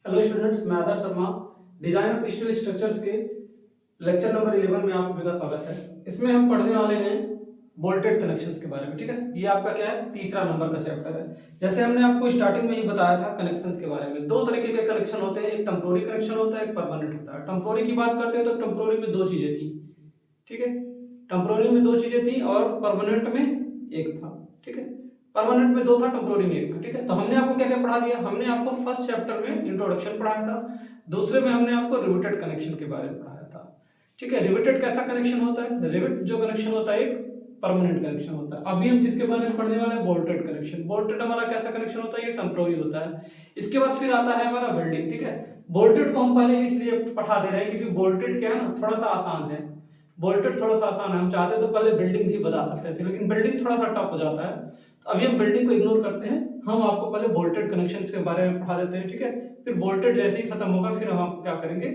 Hello students, मैं Adarsh Sharma design of steel structures के lecture number 11 में आप सभी का स्वागत है। इसमें हम पढ़ने वाले हैं बोल्टेड कनेक्शंस के बारे में। ठीक है, ये आपका क्या है, तीसरा नंबर का चैप्टर है। जैसे हमने आपको स्टार्टिंग में ही बताया था कनेक्शंस के बारे में, दो तरीके के कनेक्शन होते हैं, एक टेम्पोररी कनेक्शन होता है, एक परमानेंट होता है। टेम्पोररी की बात करते हैं तो टेम्पोररी में दो चीजें थी। ठीक है, टेम्पोररी में दो चीजें थी और परमानेंट में एक था। ठीक है, परमानेंट में दो था, टेम्पोररी में एक था। ठीक है, तो हमने आपको क्या क्या पढ़ा दिया। हमने आपको फर्स्ट चैप्टर में इंट्रोडक्शन पढ़ाया था, दूसरे में हमने आपको रिवेटेड कनेक्शन के बारे में पढ़ाया था। ठीक है, रिवेटेड कैसा कनेक्शन होता है, रिवेट जो कनेक्शन होता है एक परमानेंट कनेक्शन होता है। अभी हम किसके बारे में पढ़ने वाले हैं, बोल्टेड कनेक्शन। बोल्टेड हमारा कैसा कनेक्शन होता है, ये टेम्पोररी होता है। इसके बाद फिर आता है हमारा वेल्डिंग। ठीक है, बोल्टेड को हम पहले इसलिए पढ़ा दे रहे हैं क्योंकि बोल्टेड क्या है ना, थोड़ा सा आसान है। बोल्टेड थोड़ा सा आसान है, हम चाहते तो पहले बिल्डिंग भी बता सकते थे, लेकिन बिल्डिंग थोड़ा सा टफ हो जाता है, तो अभी हम बिल्डिंग को इग्नोर करते हैं। हम आपको पहले बोल्टेड कनेक्शन के बारे में पढ़ा देते हैं। ठीक है, फिर बोल्टेड जैसे ही खत्म होगा फिर हम क्या करेंगे,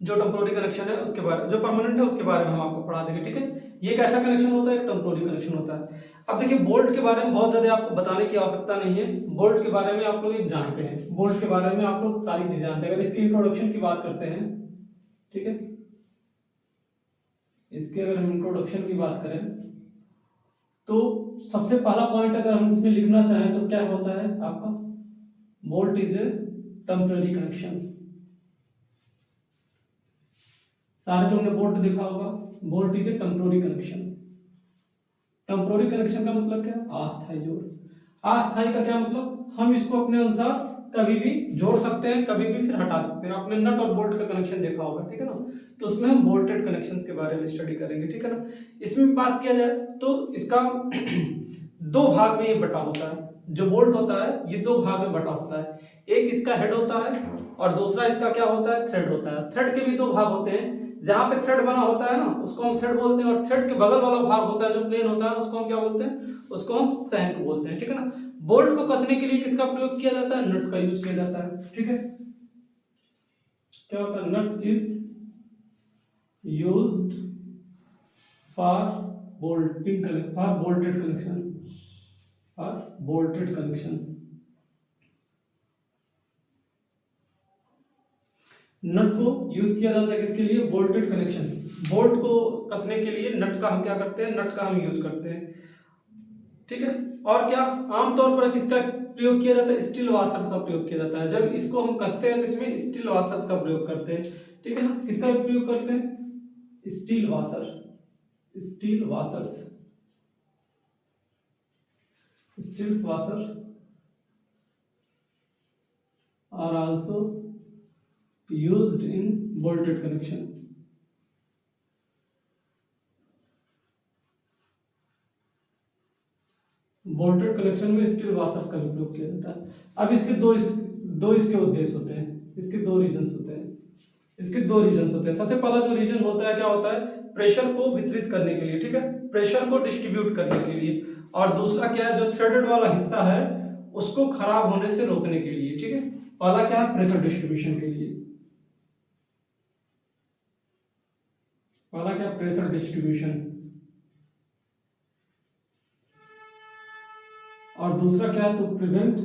जो टेम्पोररी कनेक्शन है उसके बारे, जो परमानेंट है उसके बारे में हम आपको पढ़ा देंगे। ठीक है, ये कैसा कनेक्शन होता है, एक टेम्पोररी कनेक्शन होता है। अब देखिए, बोल्ट के बारे में बहुत ज्यादा आपको बताने की आवश्यकता नहीं है। बोल्ट के बारे में आप लोग जानते हैं, बोल्ट के बारे में आप लोग सारी चीजें जानते हैं। अगर इसकी इंट्रोडक्शन की बात करते हैं, ठीक है, इसके अगर हम इंट्रोडक्शन की बात करें तो सबसे पहला पॉइंट अगर हम इसमें लिखना चाहें तो क्या होता है आपका, bolt is a temporary connection. सारे लोग ने बोल्ट देखा होगा। Bolt is a temporary connection. Temporary connection का मतलब क्या, अस्थायी जोड़। अस्थायी का क्या मतलब, हम इसको अपने अनुसार कभी भी जोड़ सकते हैं, कभी भी फिर हटा सकते हैं। आपने नट और बोल्ट का कनेक्शन देखा होगा, ठीक है ना, तो उसमें हम बोल्टेड कनेक्शंस के बारे में स्टडी करेंगे। ठीक है ना, इसमें बात किया जाए तो इसका दो भाग में ये बटा होता है। जो बोल्ट होता है ये दो भाग में बटा होता है, एक इसका हेड होता है और दूसरा इसका क्या होता है, थ्रेड होता है। थ्रेड के भी दो भाग होते हैं, जहां पे थ्रेड बना होता है ना उसको हम थ्रेड बोलते हैं, और थ्रेड के बगल वाला भाग होता है जो प्लेन होता है उसको हम क्या बोलते हैं, उसको हम सैंक बोलते हैं। ठीक है ना, बोल्ट को कसने के लिए किसका प्रयोग किया जाता है, नट का यूज किया जाता है। ठीक है, क्या होता है, nut is used for bolting for bolted connection, for bolted connection. Nut को यूज किया जाता है किसके लिए, बोल्टेड कनेक्शन। बोल्ट को कसने के लिए नट का हम क्या करते हैं, नट का हम यूज करते हैं। ठीक है, और क्या आमतौर पर किसका प्रयोग किया जाता है, स्टील वाशर्स का प्रयोग किया जाता है। जब इसको हम कसते हैं तो इसमें स्टील वाशर्स का प्रयोग करते हैं। ठीक है ना, किसका प्रयोग करते हैं, steel washer, steel washers, steel washer are also used in bolted connection. Bolted connection में स्टील वाशर्स का भी प्रयोग किया जाता है। अब इसके दो इसके उद्देश्य होते हैं, इसके दो रीजंस होते हैं, इसके दो रीजंस होते हैं। सबसे पहला जो रीजन होता है क्या होता है, प्रेशर को वितरित करने के लिए। ठीक है, प्रेशर को डिस्ट्रीब्यूट करने के लिए। और दूसरा क्या है, जो थ्रेडेड वाला हिस्सा है उसको खराब होने से रोकने के लिए। ठीक है, पहला क्या है, प्रेशर डिस्ट्रीब्यूशन के लिए, पहला क्या, प्रेशर डिस्ट्रीब्यूशन, और दूसरा क्या है, तो prevent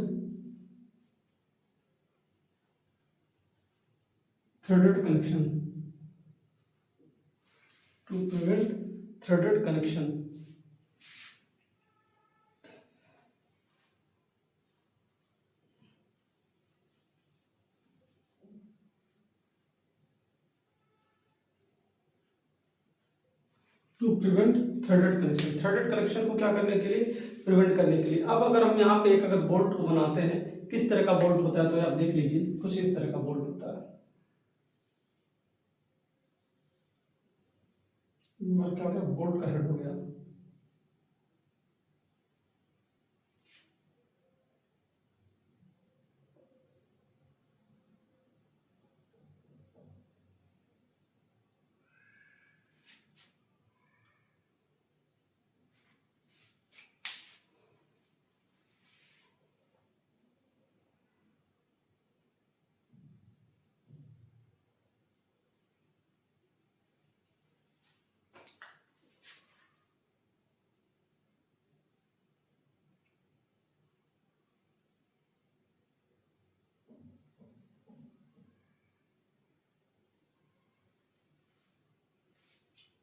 threaded connection, to prevent threaded connection. To prevent threaded connection, threaded connection को क्या करने के लिए, प्रिवेंट करने के लिए। अब अगर हम यहाँ पे एक अगर बोल्ट को बनाते हैं, किस तरह का बोल्ट होता है, तो आप देख लीजिए, कुछ इस तरह का बोल्ट होता है। क्या हो गया, बोल्ट का हेड हो गया।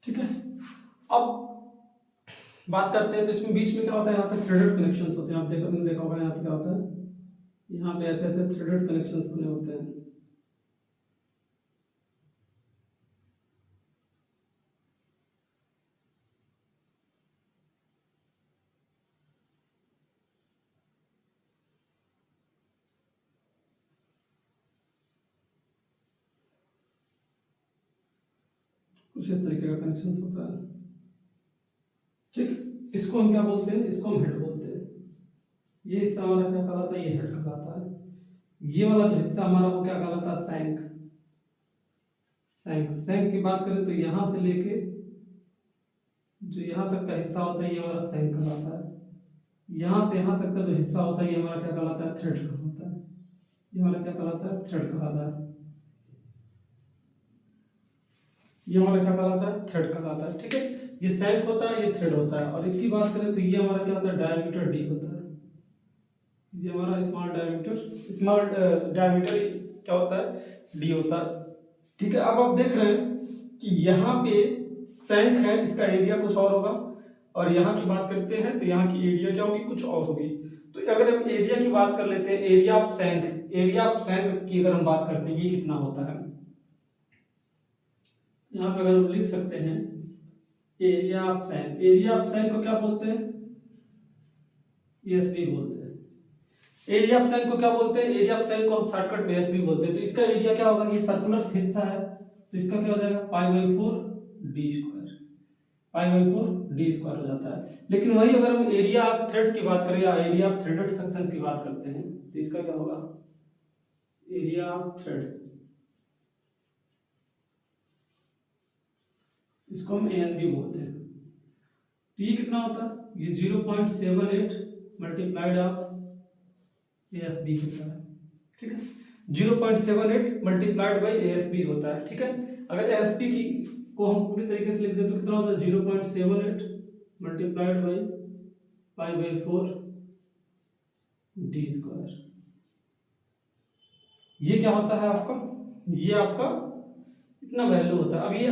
ठीक है। अब बात करते हैं तो इसमें बीच में क्या होता है, यहाँ पे थ्रेडेड कनेक्शंस होते हैं। आप देखा होगा यहाँ पे क्या होता है, यहाँ पे ऐसे ऐसे थ्रेडेड कनेक्शंस बने होते हैं। कुछ इस तरीके का कनेक्शंस होता है। ठीक, इसको हम क्या बोलते हैं, इसको हम हेड बोलते हैं। ये हिस्सा हमारा क्या कहलाता है, ये हेड कहलाता है। ये वाला जो हिस्सा हमारा वो क्या कहलाता है, सैंक। सैंक सैंक की बात करें तो यहाँ से लेके जो यहाँ तक का हिस्सा होता है ये हमारा सैंक कहलाता है। यहाँ से यहाँ तक का जो हिस्सा होता है ये हमारा क्या कहलाता है, थ्रेड कहलाता है। ये हमारा क्या कहलाता है, थ्रेड कहलाता है। ये हमारा क्या कहलाता है, थ्रेड कहलाता है। ठीक है, ये सैंक होता है, ये थ्रेड होता है। और इसकी बात करें तो ये हमारा क्या होता है, डायमीटर डी होता है। ये हमारा स्मॉल डायमीटर क्या होता है, डी होता है। ठीक है, अब आप देख रहे हैं कि यहाँ पे सैंक है, इसका एरिया कुछ और होगा, और यहाँ की बात करते हैं तो यहाँ की एरिया क्या होगी, कुछ और होगी। तो अगर हम एरिया की बात कर लेते हैं, एरिया ऑफ सैंक की अगर हम बात करते हैं, ये कितना होता है, यहाँ पे अगर हम लिख सकते हैं एरिया ऑफ सैंक को क्या बोलते हैं, एसबी बोलते हैं। एरिया ऑफ सैंक को क्या बोलते हैं, एरिया ऑफ सैंक को हम शॉर्टकट में एसबी बोलते हैं। तो इसका एरिया क्या होगा, ये सर्कुलर हिस्सा है तो इसका क्या हो जाएगा, पाई/4 डी स्क्वायर। पाई/4 डी स्क्वायर हो जाता है। लेकिन वही अगर हम एरिया ऑफ थ्रेड की बात करें या एरिया ऑफ थ्रेडेड सेक्शन की बात करते हैं तो इसका क्या होगा, एरिया ऑफ थ्रेड, इसको हम एएनबी बोलते हैं। तो ये कितना होता है, ये 0.78 मल्टीप्लाइड ऑफ एएसबी होता है। ठीक है, 0.78 मल्टीप्लाइड बाई एएसबी होता है। ठीक है, अगर एएसबी की को हम पूरी तरीके से लिख दें तो कितना होता है, 0.78 मल्टीप्लाइड बाई पाई/4 डी स्क्वायर। ये क्या होता है आपका, ये आपका इतना वैल्यू होता है। अब ये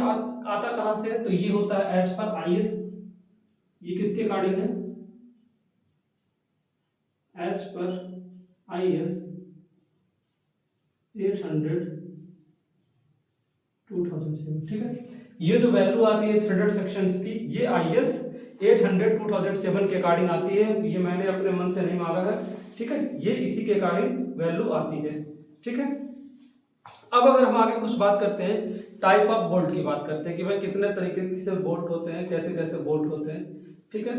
आता कहां से है, तो ये होता है एज पर आईएस। ये किसके अकॉर्डिंग है, एज पर आईएस 800 2007। ठीक है, ये जो वैल्यू आती है थ्रेडेड सेक्शंस की, ये आईएस 800 2007 के अकॉर्डिंग आती है। ये मैंने अपने मन से नहीं मांगा है। ठीक है, ये इसी के अकॉर्डिंग वैल्यू आती है। ठीक है, अब अगर हम आगे कुछ बात करते हैं, टाइप ऑफ बोल्ट की बात करते हैं कि भाई कितने तरीके से बोल्ट होते हैं, कैसे कैसे बोल्ट होते हैं। ठीक है,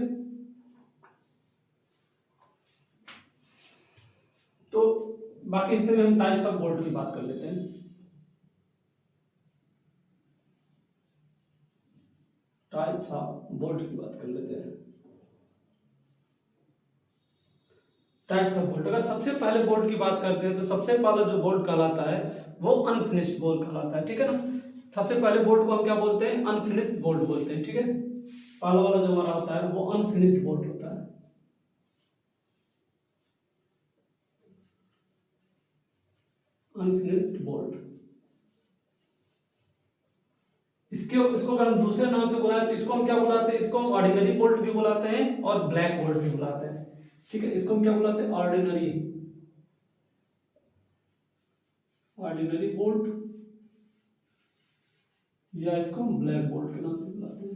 तो बाकी हिस्से में हम टाइप्स ऑफ बोल्ट की बात कर लेते हैं। टाइप्स ऑफ बोल्ट्स की बात कर लेते हैं। टाइप्स ऑफ बोल्ट, अगर सबसे पहले बोल्ट की बात करते हैं तो सबसे पहला जो बोल्ट कहलाता है वो अनफिनिश्ड बोल्ट कहलाता है। ठीक है ना, सबसे पहले बोल्ट को हम क्या बोलते हैं, अनफिनिश्ड बोल्ट बोलते हैं। ठीक है, पहला वाला जो हमारा होता है वो अनफिनिश्ड बोल्ट होता है। अनफिनिश्ड बोल्ट, इसको अगर हम दूसरे नाम से बुलाएं तो इसको हम क्या बुलाते हैं, इसको हम ऑर्डिनरी बोल्ट भी बुलाते हैं और ब्लैक बोल्ट भी बुलाते हैं। ठीक है, इसको हम क्या बुलाते हैं, ऑर्डिनरी बोल्ट, या इसको हम ब्लैक बोल्ट के नाम से बुलाते हैं,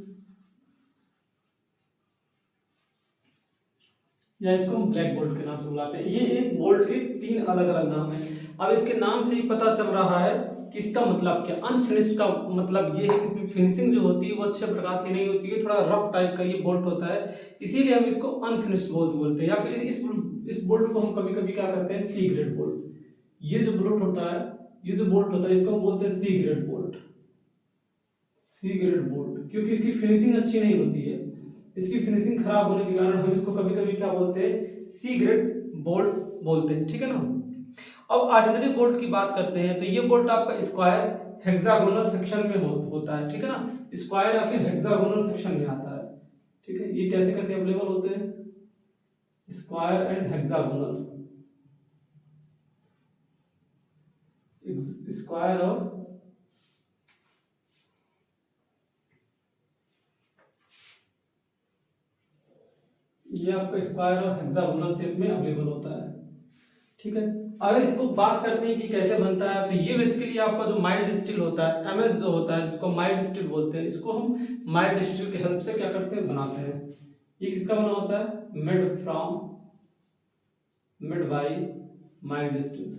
या इसको हम ब्लैक बोल्ट के नाम से बुलाते हैं। ये एक बोल्ट के तीन अलग अलग नाम हैं। अब इसके नाम से ही पता चल रहा है कि इसका मतलब क्या, अनफिनिश्ड का मतलब ये है कि इसमें फिनिशिंग जो होती है वो अच्छे प्रकार से नहीं होती है, थोड़ा रफ टाइप का ये बोल्ट होता है, इसीलिए हम इसको अनफिनिश्ड बोल्ट बोलते हैं। या फिर इस बोल्ट को हम कभी कभी क्या करते हैं, सी ग्रेड बोल्ट। ये जो बोल्ट होता है, ये जो बोल्ट होता है इसको हम बोलते हैं C grade bolt. C grade bolt क्योंकि इसकी फिनिशिंग अच्छी नहीं होती है, इसकी फिनिशिंग खराब होने के कारण हम इसको कभी कभी क्या बोलते हैं, सी ग्रेड बोल्ट बोलते हैं। ठीक है ना, अब ऑर्डिनरी बोल्ट की बात करते हैं तो ये बोल्ट आपका स्क्वायर हेक्सागोनल सेक्शन में होता है। ठीक है ना, स्क्वायर या फिर हेक्सागोनल सेक्शन में आता है। ठीक है, ये कैसे कैसे अवेलेबल होते हैं, स्क्वायर एंड हेक्सागोनल, स्क्वायर और ये आपका स्क्वायर और हेक्सागोनल शेप में अवेलेबल होता है, ठीक है। अगर इसको बात करते हैं कि कैसे बनता है, तो ये बेसिकली आपका जो माइल्ड स्टील होता है, एमएस जो होता है, जिसको माइल्ड स्टील बोलते हैं, इसको हम माइल्ड स्टील की हेल्प से क्या करते हैं, बनाते हैं। ये किसका बना होता है, मेड बाय माइल्ड स्टील।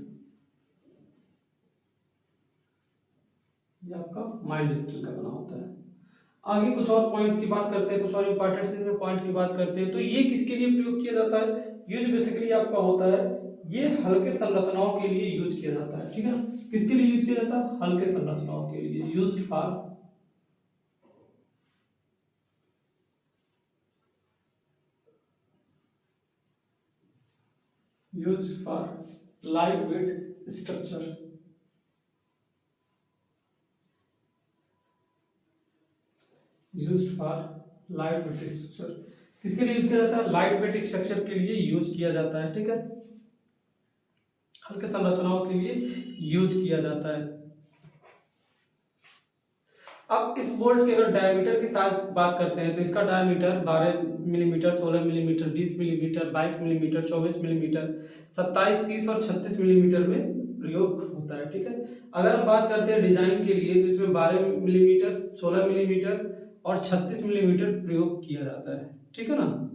ये आपका माइल्ड स्टील का बना होता है। आगे कुछ और पॉइंट्स की बात करते हैं, कुछ और इंपॉर्टेंट से पॉइंट की बात करते हैं। तो ये किसके लिए प्रयोग किया जाता है, ये जो बेसिकली आपका होता है, ये हल्के संरचनाओं के लिए यूज किया जाता है, ठीक है। किसके लिए यूज किया जाता है, हल्के संरचनाओं के लिए, used for light weight structure. Used for light weight structure, किसके लिए यूज किया जाता है, लाइट वेट स्ट्रक्चर के लिए यूज किया जाता है, ठीक है। हल्के संरचनाओं के लिए यूज किया जाता है। अब इस बोल्ट के अगर डायमीटर की साथ बात करते हैं, तो इसका diameter 12 millimetre, 16 millimetre, 20 millimetre, 22 millimetre, 24 millimetre, 27, 30 और 36 मिलीमीटर में प्रयोग होता है, ठीक है। अगर हम बात करते हैं डिजाइन के लिए, तो इसमें 12 मिलीमीटर, 16 मिलीमीटर और 36 मिलीमीटर प्रयोग किया जाता है, ठीक है ना।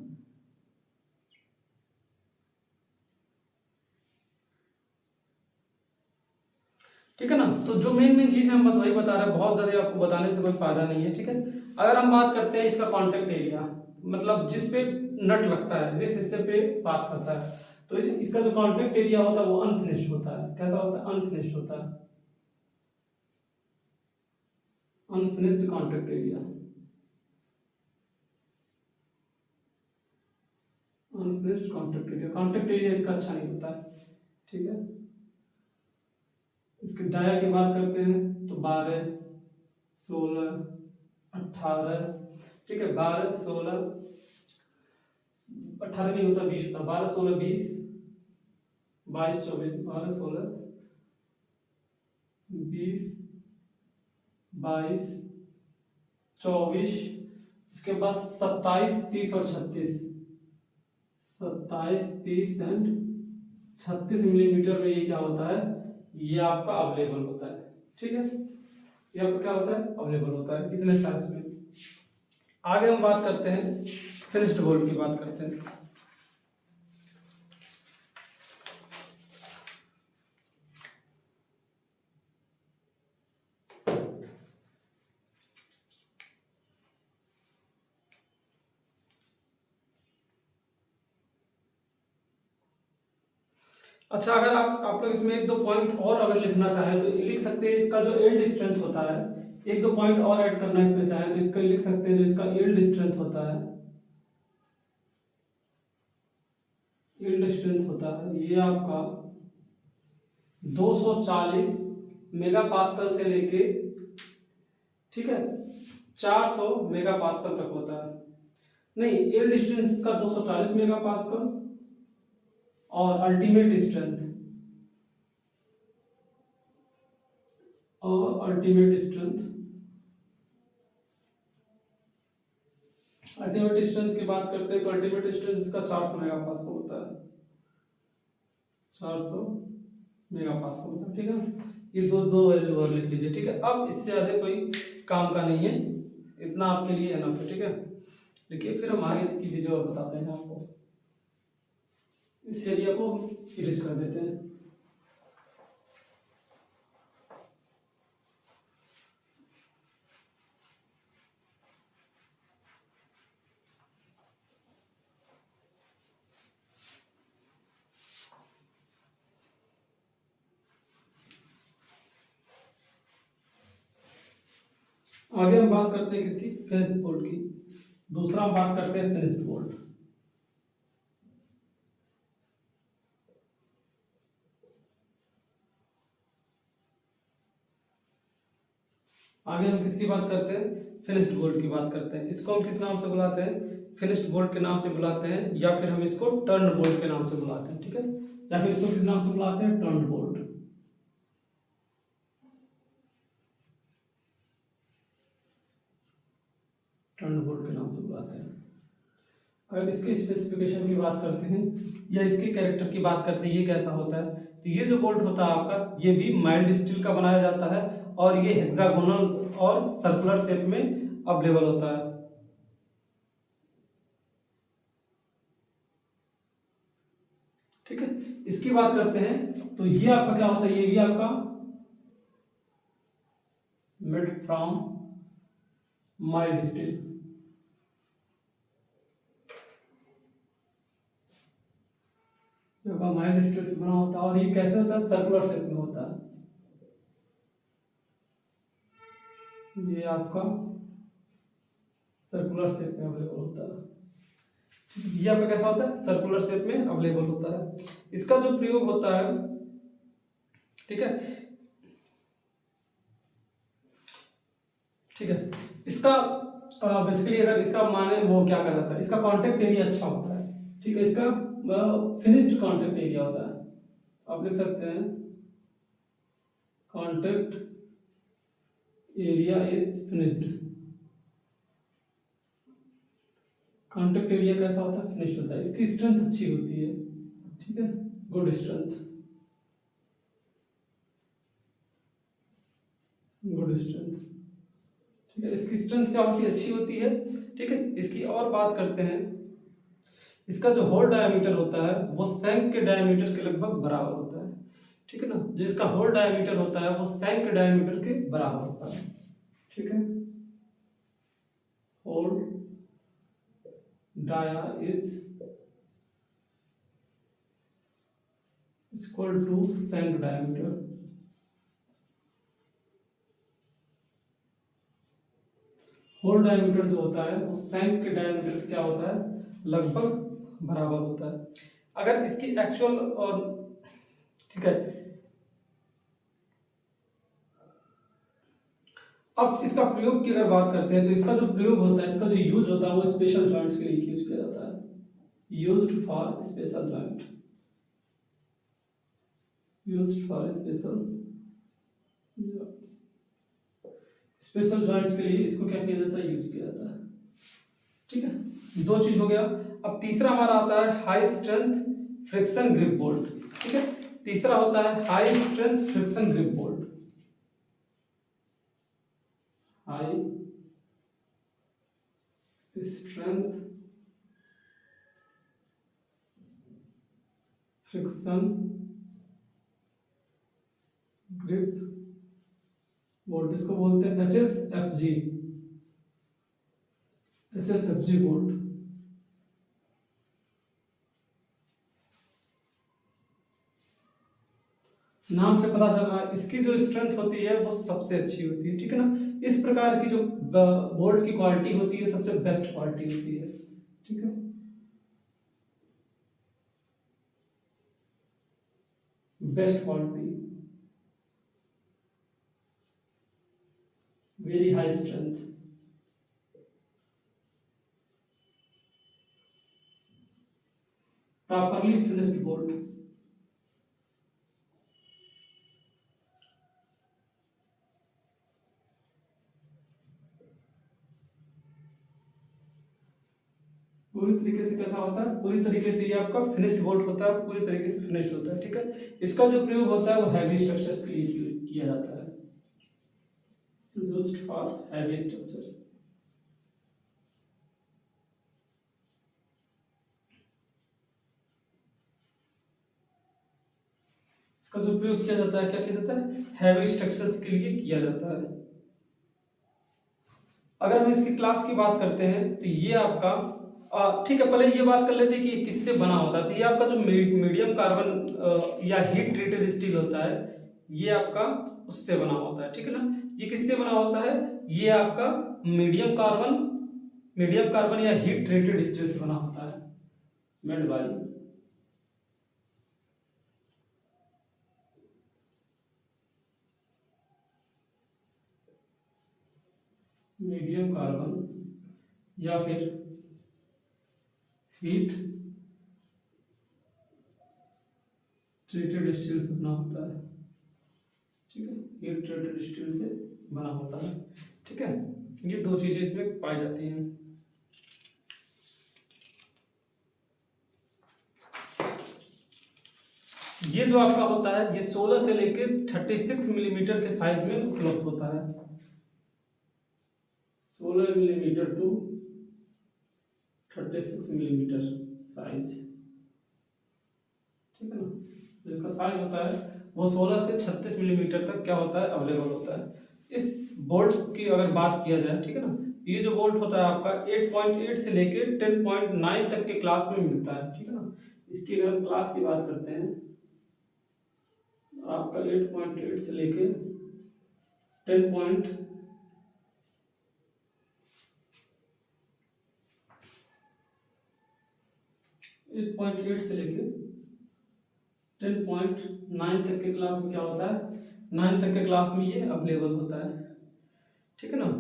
ठीक है ना। तो जो मेन मेन चीज है हम बस वही बता रहे हैं, बहुत ज्यादा आपको बताने से कोई फायदा नहीं है, ठीक है। अगर हम बात करते हैं इसका कॉन्टेक्ट एरिया, मतलब जिस पे नट लगता है, जिस हिस्से पे बात करता है, तो इसका जो कॉन्टेक्ट एरिया होता है वो अनफिनिश्ड होता है। कैसा होता है, अनफिनिश्ड होता है, unfinished contact area, unfinished contact area, contact area इसका अच्छा नहीं होता है, ठीक है। इसके डाया की बात करते हैं, तो 12, 16, 18, ठीक है, 12, 16, 18 नहीं होता, 20 होता, 12, 16, 20, 22, 24, 12, 16, 20, 22, 24, इसके बाद 27, 30 और 36, 27, 30 एंड 36 मिलीमीटर में ये क्या होता है, ये आपका अवेलेबल होता है, ठीक है। ये आपका क्या होता है, अवेलेबल होता है कितने साइज में। आगे हम बात करते हैं, फिनिश्ड बोल्ट की बात करते हैं। अच्छा, अगर आप लोग इसमें एक दो पॉइंट और अगर लिखना चाहें तो लिख सकते हैं। इसका जो यील्ड स्ट्रेंथ होता है, एक दो पॉइंट और ऐड करना इसमें चाहे तो इसका लिख सकते हैं, जो इसका यील्ड स्ट्रेंथ होता है, यील्ड स्ट्रेंथ होता है, ये आपका 240 मेगा पास्कल से लेके, ठीक है, 400 मेगा पास्कल तक होता है। नहीं, यील्ड स्ट्रेंथ इसका 240 मेगा पास्कल और अल्टीमेट स्ट्रेंथ, अल्टीमेट स्ट्रेंथ की बात करते हैं, तो अल्टीमेट स्ट्रेंथ इसका 400 मेगा पास्कल होता है, 400 मेगा पास्कल होता है, ठीक है। ये दो दो वैल्यू और लिख लीजिए, ठीक है। अब इससे ज्यादा कोई काम का नहीं है, इतना आपके लिए एनफ है, ठीक है। देखिए फिर हम आगे की चीजें और बताते हैं आपको। इस एरिया को इरेज कर देते हैं। आगे हम बात करते हैं किसकी, फिनिश्ड बोल्ट की। दूसरा हम बात करते हैं फिनिश्ड बोल्ट। आगे हम किसकी बात करते हैं, फिनिश्ड बोल्ट की बात करते हैं। इसको हम किस नाम से बुलाते हैं, फिनिश्ड बोल्ट के नाम से बुलाते हैं, या फिर हम इसको टर्न बोल्ट के नाम से बुलाते हैं, ठीक है। या फिर इसको किस नाम से बुलाते हैं, टर्न बोल्ट, टर्न बोल्ट के नाम से बुलाते हैं। अगर इसके स्पेसिफिकेशन की बात करते हैं या इसके कैरेक्टर की बात करते हैं, ये कैसा होता है, तो ये जो बोल्ट होता है आपका, ये भी माइल्ड स्टील का बनाया जाता है और ये हेक्सागोनल और सर्कुलर शेप में अवेलेबल होता है। ठीक है, इसकी बात करते हैं तो ये आपका क्या होता है, ये भी आपका मेड फ्रॉम माइल्ड स्टील। जो माइल्ड स्टील से बना होता है और ये कैसे होता है, सर्कुलर शेप में होता है। ये आपका सर्कुलर शेप में अवेलेबल होता है। ये आपका कैसा होता है, सर्कुलर शेप में अवेलेबल होता है। इसका जो प्रयोग होता है, ठीक है, ठीक है, इसका बेसिकली अगर इसका माने वो क्या कहा जाता है, इसका कांटेक्ट एरिया अच्छा होता है। ठीक है, इसका फिनिश्ड कांटेक्ट एरिया होता है। आप लिख सकते हैं contact area is finished. Contact area कैसा होता है, फिनिश्ड होता है। इसकी स्ट्रेंथ अच्छी होती है। ठीक है, गुड स्ट्रेंथ, गुड स्ट्रेंथ। ठीक है, इसकी स्ट्रेंथ क्या होती है, अच्छी होती है। ठीक है, इसकी और बात करते हैं, इसका जो होल डायमीटर होता है वो शंख के डायमीटर के लगभग बराबर होता है। ठीक है ना, जो इसका होल डायमीटर होता है वो शंख के डायमीटर के बराबर होता है। ठीक है, hole dia is equal to shank diameter. Hole diameter जो होता है वो शंख के डायमीटर क्या होता है, लगभग बराबर होता है। अगर इसकी एक्चुअल और, ठीक है, अब इसका प्रयोग की अगर बात करते हैं तो इसका जो प्रयोग होता है, इसका जो यूज होता है वो स्पेशल जॉइंट्स के लिए यूज किया जाता है। Used for special joint, used for special special joints के लिए इसको क्या किया जाता है, यूज किया जाता है। ठीक है, दो चीज हो गया। अब तीसरा हमारा आता है high strength friction grip bolt. ठीक है, तीसरा होता है high strength friction grip bolt. High strength friction grip bolt, इसको बोलते हैं HSFG, HSFG बोल्ट। नाम से पता चल रहा है इसकी जो स्ट्रेंथ होती है वो सबसे अच्छी होती है। ठीक है ना, इस प्रकार की जो बोल्ट की क्वालिटी होती है सबसे बेस्ट क्वालिटी होती है। ठीक है, best quality, very high strength. Properly finished bolt. पूरी तरीके से कैसा होता है, पूरी तरीके से ये आपका फिनिश्ड बोल्ट होता है, पूरी तरीके से फिनिश्ड होता है। ठीक है, इसका जो प्रयोग होता है वो हैवी स्ट्रक्चर्स के लिए किया जाता है, यूज्ड फॉर हैवी स्ट्रक्चर्स। इसका जो प्रयोग किया जाता है, क्या किया जाता है, हैवी स्ट्रक्चर्स के लिए किया जाता है। अगर हम इसकी क्लास की बात करते हैं तो ये आपका ठीक है, पहले ये बात कर लेते हैं कि किससे बना होता है। तो ये आपका जो मीडियम कार्बन या हीट ट्रीटेड स्टील होता है, ये आपका उससे बना होता है। ठीक है ना, ये किससे बना होता है, ये आपका मीडियम कार्बन या हीट ट्रीटेड स्टील से बना होता है, मेड बाय मीडियम कार्बन या फिर हीट ट्रीटेड स्टील से बना होता है। ठीक है, हीट ट्रीटेड स्टील से बना होता है। ठीक है, ये दो चीजें इसमें पाई जाती हैं। ये जो आपका होता है ये 16 से लेके 36 मिलीमीटर के साइज में उपलब्ध होता है। 16 मिलीमीटर टू 36 मिलीमीटर साइज, ठीक है ना। जो इसका साइज होता है वो 16 से 36 मिलीमीटर तक क्या होता है, अवेलेबल होता है। इस बोल्ट की अगर बात किया जाए, ठीक है ना, ये जो बोल्ट होता है आपका 8.8 से लेके 10.9 तक के क्लास में मिलता है, ठीक है ना। इसकी अगर हम क्लास की बात करते हैं, आपका 8.8 से लेके 10. 8.8 से लेके 10.9 तक के क्लास में क्या होता है, 9 तक के क्लास में ये अवेलेबल होता है, ठीक है ना।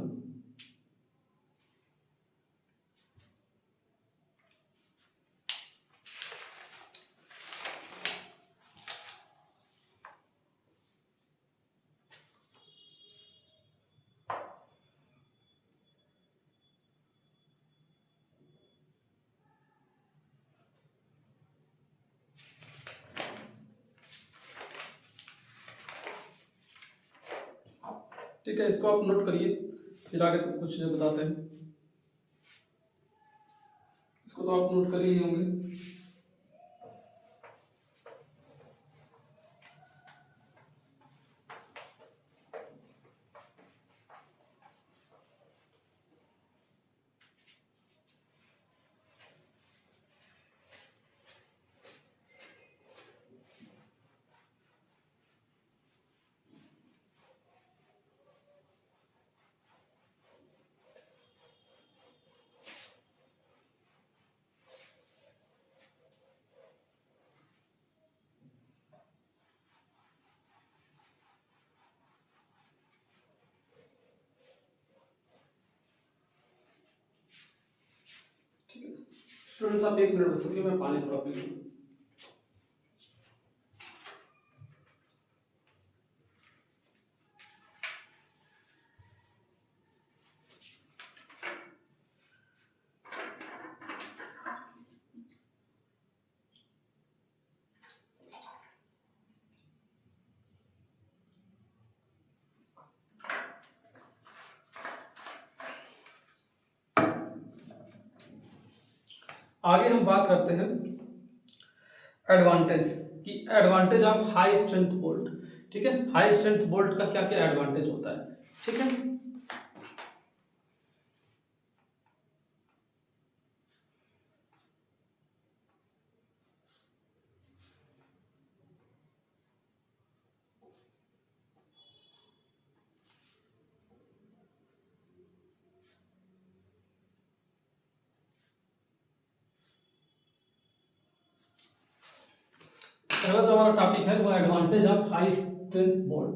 ठीक है, इसको आप नोट करिए, फिर आगे तो कुछ चीजें बताते हैं। इसको तो आप नोट कर लिए होंगे। स्टूडेंट्स आप 1 मिनट बस रुकिए, मैं पानी थोड़ा पी लूं। आगे हम बात करते हैं एडवांटेज की, advantage of high strength bolt. ठीक है, हाई स्ट्रेंथ बोल्ट का क्या क्या एडवांटेज होता है, ठीक है। पहला जो हमारा टॉपिक है वो advantage of high strength bolt.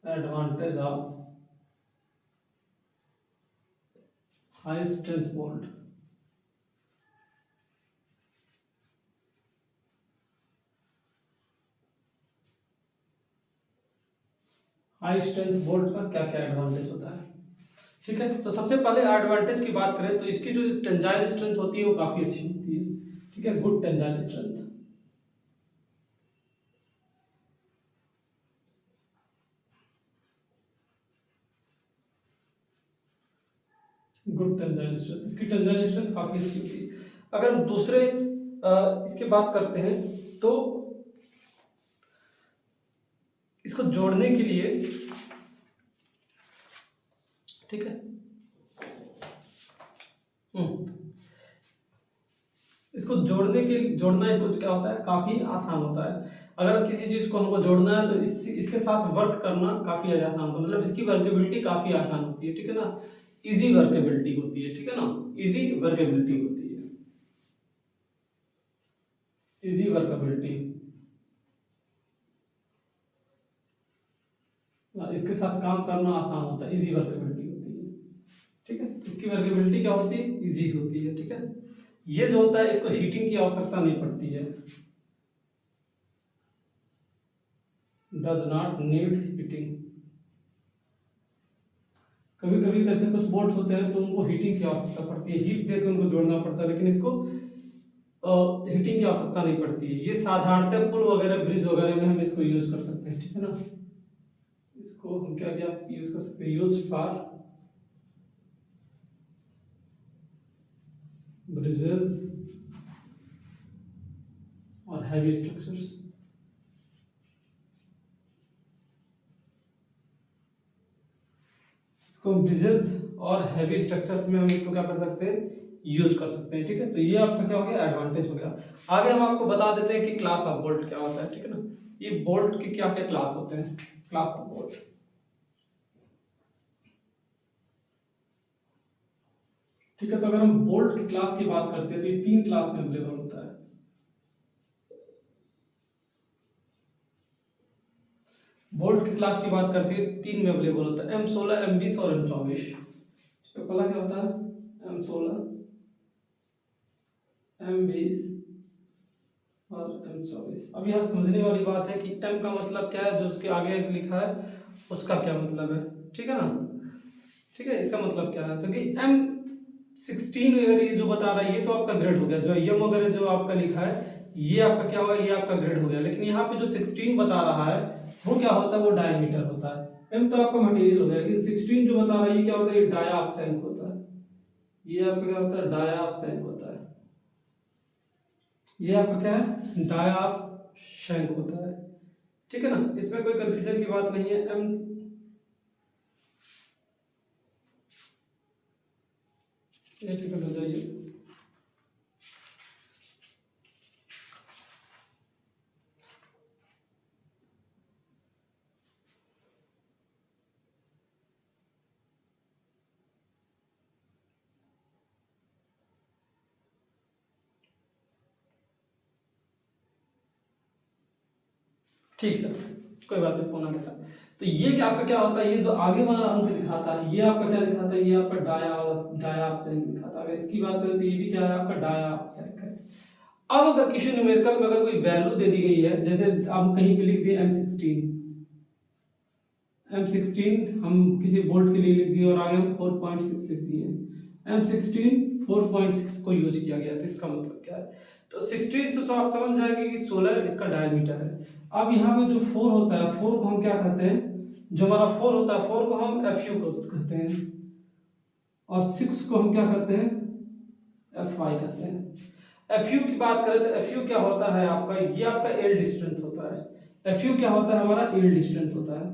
Advantage of high strength bolt. High strength bolt का क्या क्या एडवांटेज होता है, ठीक है। तो सबसे पहले एडवांटेज की बात करें तो इसकी जो टेंजाइल स्ट्रेंथ होती है वो काफी अच्छी होती है, ठीक है, good tensile strength. Good tensile strength, इसकी टेंजाइल स्ट्रेंथ काफी अच्छी होती है। अगर हम दूसरे इसके बात करते हैं तो इसको जोड़ने के लिए, ठीक है, इसको जोड़ना इसको क्या होता है, काफी आसान होता है। अगर किसी चीज को हमको जोड़ना है तो इसके साथ वर्क करना काफी आसान होता है, मतलब इसकी वर्केबिलिटी काफी आसान होती है, ठीक है ना। इजी वर्केबिलिटी होती है, ठीक है ना, इजी वर्केबिलिटी होती है, इजी वर्केबिलिटी। इसके साथ काम करना आसान होता है, इजी वर्केबिलिटी होती है, ठीक है। इसकी वर्केबिलिटी क्या होती है, इजी होती है, ठीक है। ये जो होता है इसको हीटिंग की आवश्यकता नहीं पड़ती है, डज नॉट नीड हीटिंग। कभी कभी कैसे कुछ बोल्ट होते हैं तो उनको हीटिंग की आवश्यकता पड़ती है, हीट देकर उनको जोड़ना पड़ता है, लेकिन इसको हीटिंग की आवश्यकता नहीं पड़ती है। ये साधारणतः पुल वगैरह ब्रिज वगैरह में हम इसको यूज कर सकते हैं, ठीक है ना। इसको हम क्या क्या यूज कर सकते हैं, यूज फॉर ब्रिजेस और हैवी स्ट्रक्चर्स। इसको ब्रिजेस और हैवी स्ट्रक्चर्स में हम इसको क्या कर सकते हैं, यूज कर सकते हैं, ठीक है। तो ये आपका क्या हो गया, एडवांटेज हो गया। आगे हम आपको बता देते हैं कि क्लास ऑफ बोल्ट क्या होता है, ठीक है ना। ये बोल्ट के क्या क्या क्लास होते हैं, क्लास ऑफ बोल्ट, ठीक है। तो अगर हम बोल्ट की क्लास की बात करते हैं तो ये 3 क्लास में अवेलेबल होता है। बोल्ट की क्लास की बात करते हैं 3 में अवेलेबल होता है, M16, M20 और M24। तो पहला क्या होता है, M16, M20 और M24। अब यहाँ समझने वाली बात है कि M का मतलब क्या है, जो उसके आगे लिखा है उसका क्या मतलब है, ठीक है ना। ठीक है, इसका मतलब क्या है, तो कि M16 वगैरह ये जो बता रहा है ये तो आपका ग्रेड हो गया, जो M वगैरह जो आपका लिखा है ये आपका क्या होगा, ये आपका ग्रेड हो गया। लेकिन यहाँ पे जो 16 बता रहा है वो क्या होता है, वो डायमीटर होता है। M तो आपका मटेरियल हो गया, लेकिन 16 जो बता रहा है ये क्या होता है, ये डायाप्सैंक होता है। ये आपका क्या होता है, डायाप्सैंक होता है। ये आपका क्या है, डायाप्सैंक होता है, ठीक है ना। इसमें कोई कंफ्यूजन की बात नहीं है। M एक सेकंड हो जाइए। ठीक है, कोई बात नहीं, फोन आ गया था। तो ये क्या आपका क्या होता है, ये जो आगे वाला अंक दिखाता है ये आपका क्या दिखाता है, ये आपका डायाप्सैंक दिखाता है। अगर इसकी बात करें तो ये भी क्या है, आपका डायाप्सैंक है। अब अगर किसी न्यूमेरिकल में अगर कोई वैल्यू दे दी गई है, जैसे हम कहीं पे लिख दिए M16 हम किसी बोल्ट के लिए लिख दिए और आगे हम 4.6 लिख दिए, M16 4.6 को यूज किया गया, तो इसका मतलब क्या है, तो 16 से तो आप समझ जाएंगे कि 16 इसका डायमीटर है। अब यहाँ पे जो 4 होता है, 4 को हम क्या कहते हैं, जो हमारा 4 होता है 4 को हम FU को कहते हैं, और 6 को हम क्या कहते हैं, FY कहते हैं। FU की बात करें तो FU क्या होता है आपका, ये आपका यील्ड स्ट्रेंथ होता है। FU क्या होता है, हमारा यील्ड स्ट्रेंथ होता है।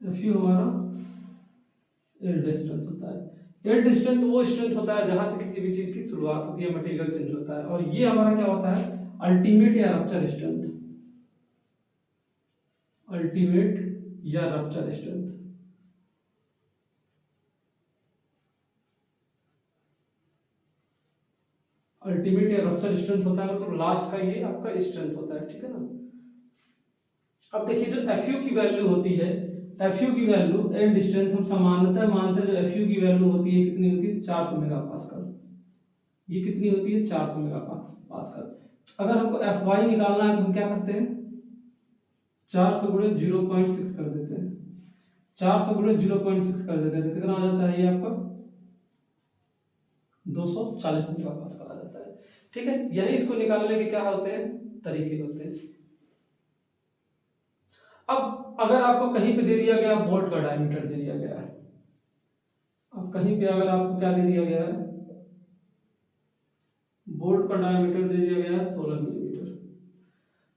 FU हमारा यील्ड स्ट्रेंथ होता है। यील्ड स्ट्रेंथ वो स्ट्रेंथ होता है जहां से किसी भी चीज की शुरुआत होती है, मटेरियल चेंज होता है। और ये हमारा क्या होता है, अल्टीमेट या रप्चर स्ट्रेंथ, अल्टीमेट या रप्चर स्ट्रेंथ। अल्टीमेट या रप्चर स्ट्रेंथ होता है, मतलब लास्ट का ये आपका स्ट्रेंथ होता है, ठीक है ना। अब देखिए जो FU की वैल्यू होती है, FU की वैल्यू एंड स्ट्रेंथ हम सामान्यतः मानते हैं, जो FU की वैल्यू होती है कितनी होती है, 400 मेगापास्कल। ये कितनी होती है, 400 मेगापास्कल। अगर हमको FY निकालना है तो हम क्या करते हैं, 400 गुणे 0.6 कर देते हैं, 400 गुणे 0.6 कर देते हैं, तो कितना आ जाता है ये आपका 240 मेगापास्कल आ जाता है, ठीक है। यही इसको निकालने के क्या होते हैं, तरीके होते हैं। अब अगर आपको कहीं पे दे दिया गया बोल्ट का डायमीटर दे दिया गया है, अब कहीं पे अगर आपको क्या दे दिया गया है, बोल्ट का डायमीटर दे दिया गया है 16 मिलीमीटर,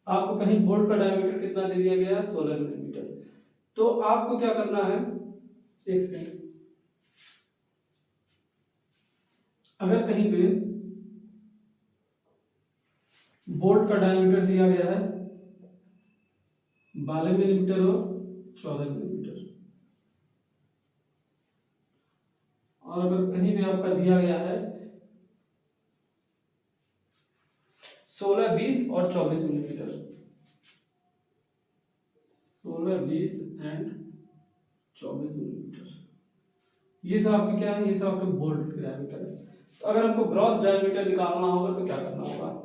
आपको कहीं बोल्ट का डायमीटर कितना दे दिया गया है, 16 मिलीमीटर, तो आपको क्या करना है, एक सेकेंड, अगर कहीं पे बोल्ट का डायमीटर दिया गया है 12 मिलीमीटर और 14 मिलीमीटर, और अगर कहीं भी आपका दिया गया है 16, 20 और 24 मिलीमीटर, 16, 20 एंड 24 मिलीमीटर, ये सब आपके क्या है, ये सब आपके बोल्ट के डायमीटर है। तो अगर हमको ग्रॉस डायमीटर निकालना होगा तो क्या करना होगा,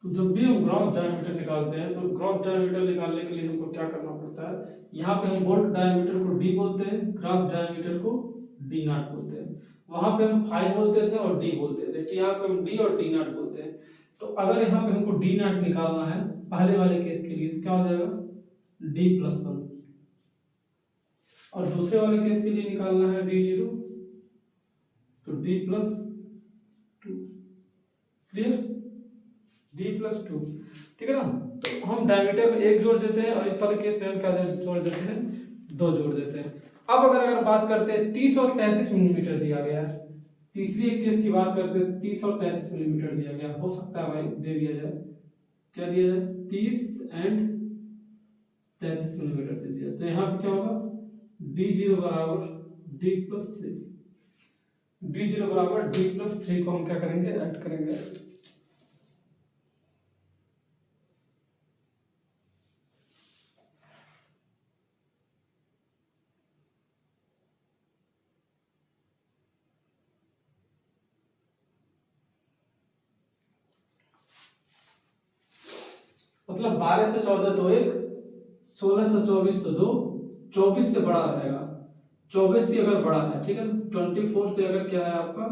जब भी हम ग्रॉस डायमीटर निकालते हैं तो ग्रॉस डायमीटर निकालने के लिए हमको क्या करना पड़ता है, यहाँ पे हम बोल्ट डायमीटर को डी बोलते हैं, ग्रॉस डायमीटर को डी नॉट बोलते हैं। वहां पे हम फाई बोलते थे और डी बोलते थे, यहाँ पे हम डी और डी नॉट बोलते हैं। तो अगर यहाँ पे हमको डी नॉट निकालना है पहले वाले केस के लिए तो क्या हो जाएगा, डी प्लस वन, और दूसरे वाले केस के लिए निकालना है डी जीरो तो D plus two. Clear, D plus two, ठीक है ना। तो हम डायमीटर में एक जोड़ देते हैं और इस वाले केस में हम क्या जोड़ देते हैं, दो जोड़ देते हैं। अब अगर बात करते हैं 30 और 33 मिलीमीटर दिया गया है, तीसरी एक केस की बात करते हैं 30 और 33 मिलीमीटर दिया गया, हो सकता है भाई दे दिया जाए, क्या दिया जाए 30 एंड 33 मिलीमीटर दे दिया, तो यहाँ पे क्या होगा डी जीरो बराबर D plus three, D zero बराबर डी प्लस थ्री को हम क्या करेंगे, ऐड करेंगे। मतलब 12 से 14 तो एक, 16 से 24 तो दो, 24 से बड़ा रहेगा, 24 से अगर बड़ा है, ठीक है ना, 24 से अगर क्या है आपका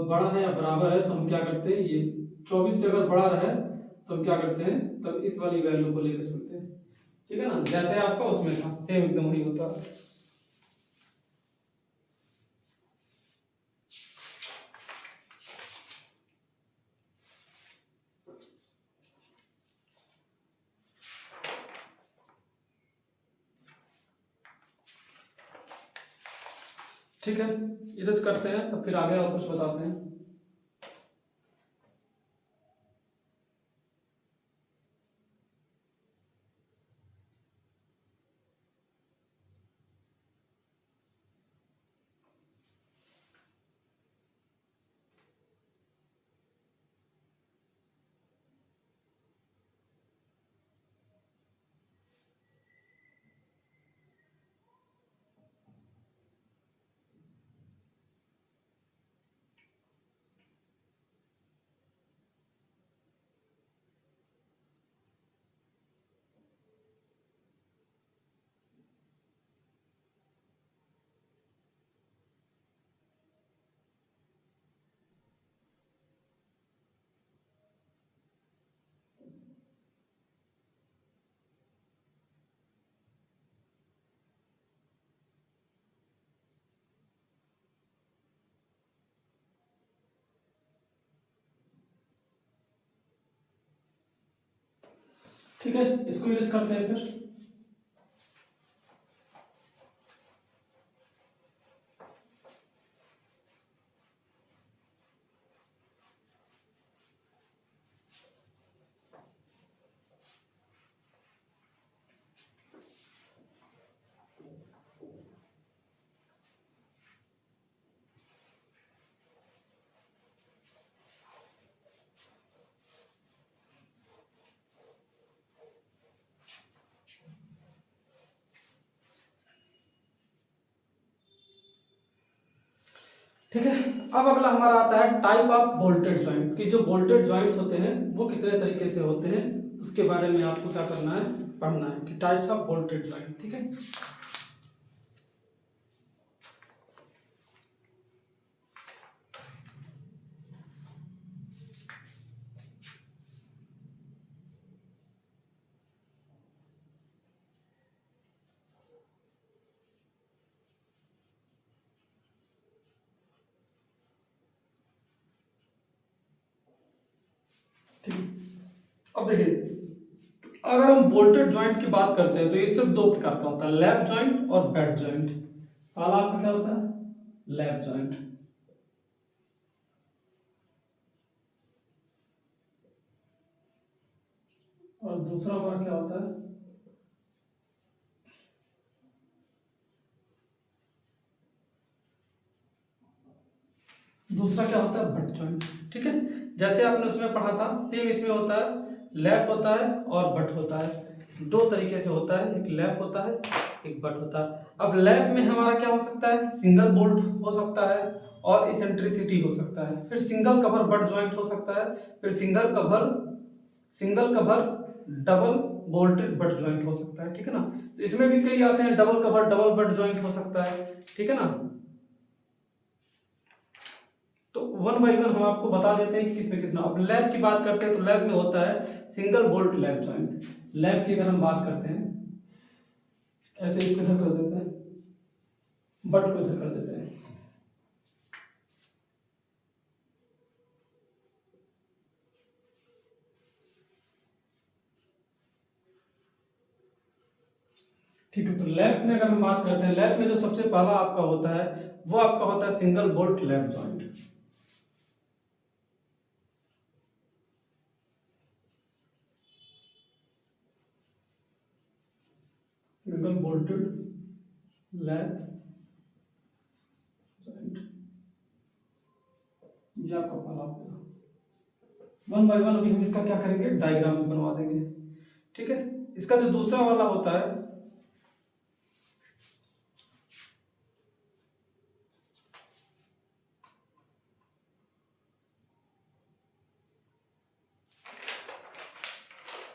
बड़ा है या बराबर है तो हम क्या करते हैं, ये 24 से अगर बड़ा रहे तो हम क्या करते हैं, तब इस वाली वैल्यू को लेकर चलते हैं, ठीक है ना, जैसे आपका उसमें था सेम एकदम वही होता है। ठीक है, इरेज करते हैं तब फिर आगे और कुछ बताते हैं। ठीक है, इसको इरेज करते हैं फिर। ठीक है, अब अगला हमारा आता है टाइप ऑफ बोल्टेड ज्वाइंट, कि जो बोल्टेड ज्वाइंट्स होते हैं वो कितने तरीके से होते हैं, उसके बारे में आपको क्या करना है, पढ़ना है कि टाइप्स ऑफ बोल्टेड ज्वाइंट। ठीक है, अब देखिए अगर हम बोल्टेड ज्वाइंट की बात करते हैं तो ये सिर्फ दो प्रकार का होता है, लैप ज्वाइंट और बेड ज्वाइंट। पहला आपका क्या होता है, लैप ज्वाइंट, और दूसरा हमारा क्या होता है, दूसरा क्या होता है, बट ज्वाइंट। ठीक है, जैसे आपने उसमें पढ़ा था सेम इसमें होता है, लैप होता है और बट होता है, दो तरीके से होता है, एक लैप होता है एक बट होता है। अब लैप में हमारा क्या हो सकता है, सिंगल बोल्ट हो सकता है और इसेंट्रिसिटी हो सकता है, फिर सिंगल कवर बट ज्वाइंट हो सकता है, फिर single cover single cover double bolted but joint हो सकता है, ठीक है ना। तो इसमें भी कई आते हैं, double cover double but joint हो सकता है, ठीक है ना। तो वन बाई वन हम आपको बता देते हैं कि किसमें कितना। अब लैब की बात करते हैं तो लैब में होता है single bolt lab joint. Lab की अगर हम बात करते हैं, ऐसे इसको इधर कर देते हैं, बट को इधर कर देते हैं, ठीक है। तो लैब में अगर हम बात करते हैं, लैब में जो सबसे पहला आपका होता है वो आपका होता है single bolt lab joint. Single bolted lab joint, ये आपका पहला होगा। वन बाय वन अभी हम इसका क्या करेंगे, डायग्राम में बनवा देंगे, ठीक है। इसका जो दूसरा वाला होता है,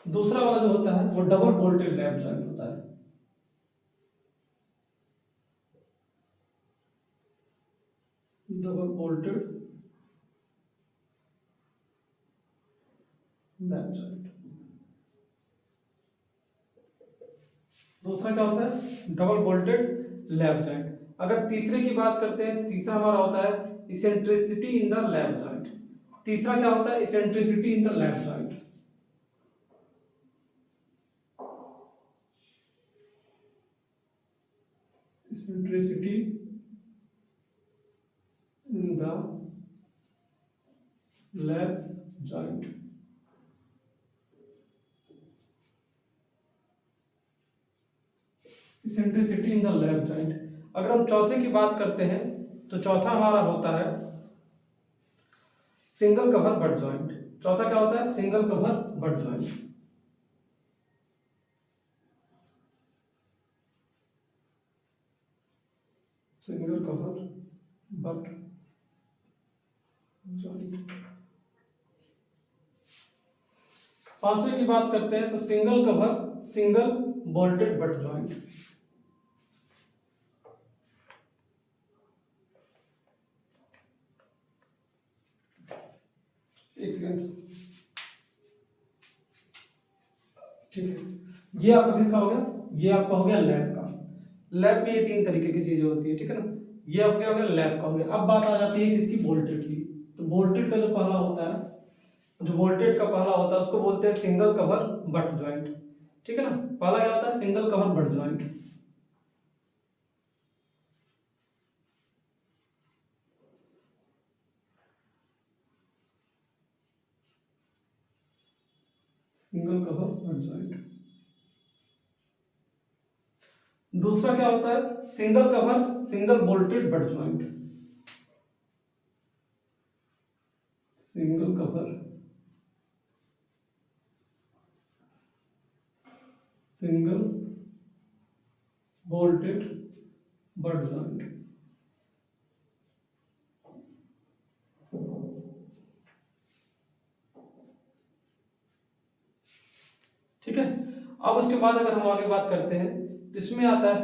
दूसरा वाला जो होता है वो डबल बोल्टेड लैब ज्वाइंट होता है। Double bolted lab joint. दूसरा क्या होता है, डबल बोल्टेड लैब ज्वाइंट। अगर तीसरे की बात करते हैं, तीसरा हमारा होता है eccentricity in the lab joint. तीसरा क्या होता है, eccentricity in the lab joint. Eccentricity in the lab joint. Eccentricity in the lab joint. अगर हम चौथे की बात करते हैं तो चौथा हमारा होता है सिंगल कवर बट ज्वाइंट। चौथा क्या होता है, single cover but joint. Single cover but joint. पांचवे की बात करते हैं तो single cover single bolted but joint. एक सेकंड, ठीक है। ये आपका किसका हो गया, ये आपका हो गया लैब का। लैब में ये तीन तरीके की चीजें होती है, ठीक है ना। ये आपका हो गया लैब का हो गया। अब बात आ जाती है किसकी, बोल्टेड की। तो बोल्टेड का जो पहला होता है, जो वोल्टेज का पहला होता है उसको बोलते हैं सिंगल कवर बट ज्वाइंट, ठीक है ना। पहला क्या होता है, single cover but joint. Single cover but joint. दूसरा क्या होता है, single cover single bolted but joint. Single cover single bolted but joint. ठीक है। अब उसके बाद अगर हम आगे बात करते हैं तो इसमें आता है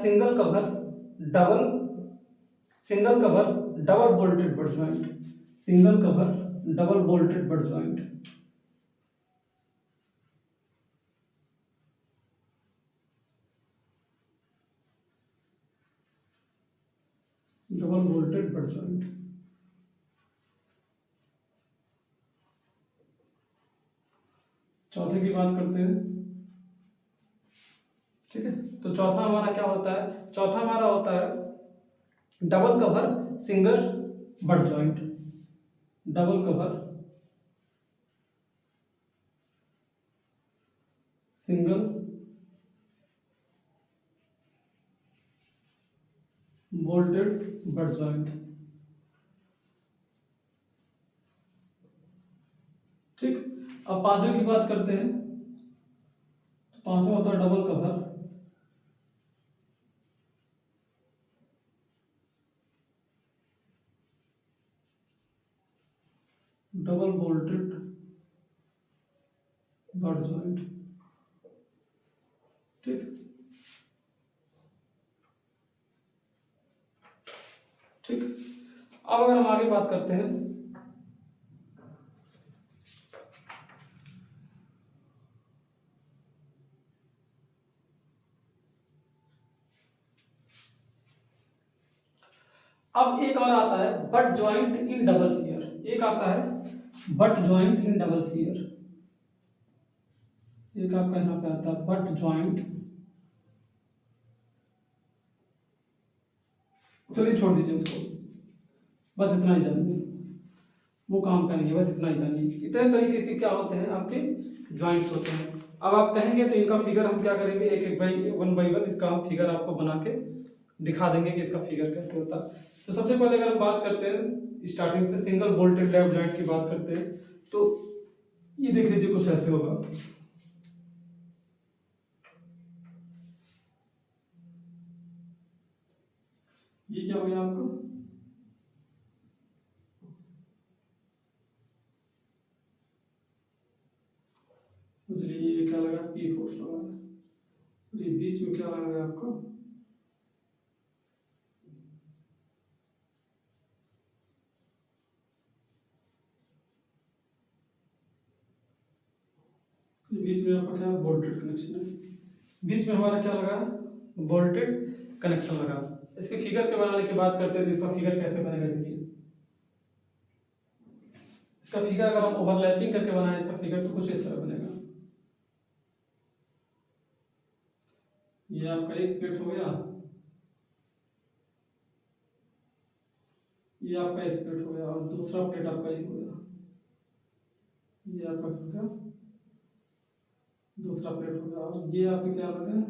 double single cover double bolted but joint. Single cover double bolted but joint. Double bolted but joint. चौथे की बात करते हैं, ठीक है। तो चौथा हमारा क्या होता है, चौथा हमारा होता है double cover single but joint. Double cover single bolted but joint. ठीक। अब पांचों की बात करते हैं तो पांचवा होता है double cover double bolted but joint, ठीक। ठीक, अब अगर हम आगे बात करते हैं, अब एक और आता है but joint in double shear, एक आता है but joint in double shear, एक आपका यहाँ पे आता है बट ज्वाइंट, चलिए छोड़ दीजिए उसको, बस इतना ही जानिए, वो काम का नहीं है, बस इतना ही जानिए। इतने तरीके के क्या होते हैं आपके ज्वाइंट्स होते हैं। अब आप कहेंगे तो इनका फिगर हम क्या करेंगे, एक एक बाई वन इसका हम फिगर आपको बना के दिखा देंगे कि इसका फिगर कैसे होता है। तो सबसे पहले अगर हम बात करते हैं स्टार्टिंग से सिंगल बोल्टेड लैप जॉइंट की बात करते हैं, तो ये देख लीजिए कुछ ऐसे होगा। ये क्या हो गया आपको, चलिए ये क्या लगा, पी फोर्स लगा है, ये बीच में क्या लगा है आपको, बीच में आपका क्या बोल्टेड कनेक्शन है, बीच में हमारा क्या लगा, बोल्टेड कनेक्शन लगा। इसके फिगर के बनाने की बात करते हैं तो इसका फिगर कैसे बनेगा, देखिए इसका फिगर अगर हम ओवरलैपिंग करके बनाए इसका फिगर तो कुछ इस तरह बनेगा। ये आपका एक प्लेट हो गया, ये आपका एक प्लेट हो गया और दूसरा प्लेट आपका ये हो गया, ये आपका हो गया दूसरा प्लेट हो गया, और ये आपके क्या लग गए,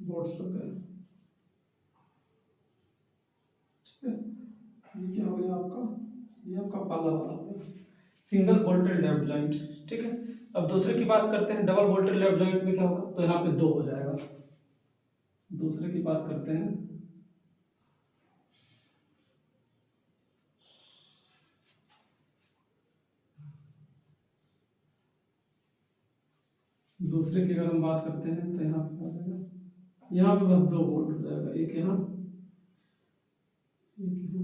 बोर्ड्स लग गए, ठीक है। ये क्या हो गया आपका, ये आपका पाला वाला हो गया सिंगल बोल्टेड लेफ्ट जॉइंट, ठीक है। अब दूसरे की बात करते हैं, डबल बोल्टेड लेफ्ट जॉइंट में क्या होगा, तो यहाँ पे दो हो जाएगा। दूसरे की बात करते हैं, दूसरे की अगर हम बात करते हैं तो यहाँ पे क्या हो जाएगा, यहाँ पे बस दो बोल्ट हो जाएगा, एक यहाँ एक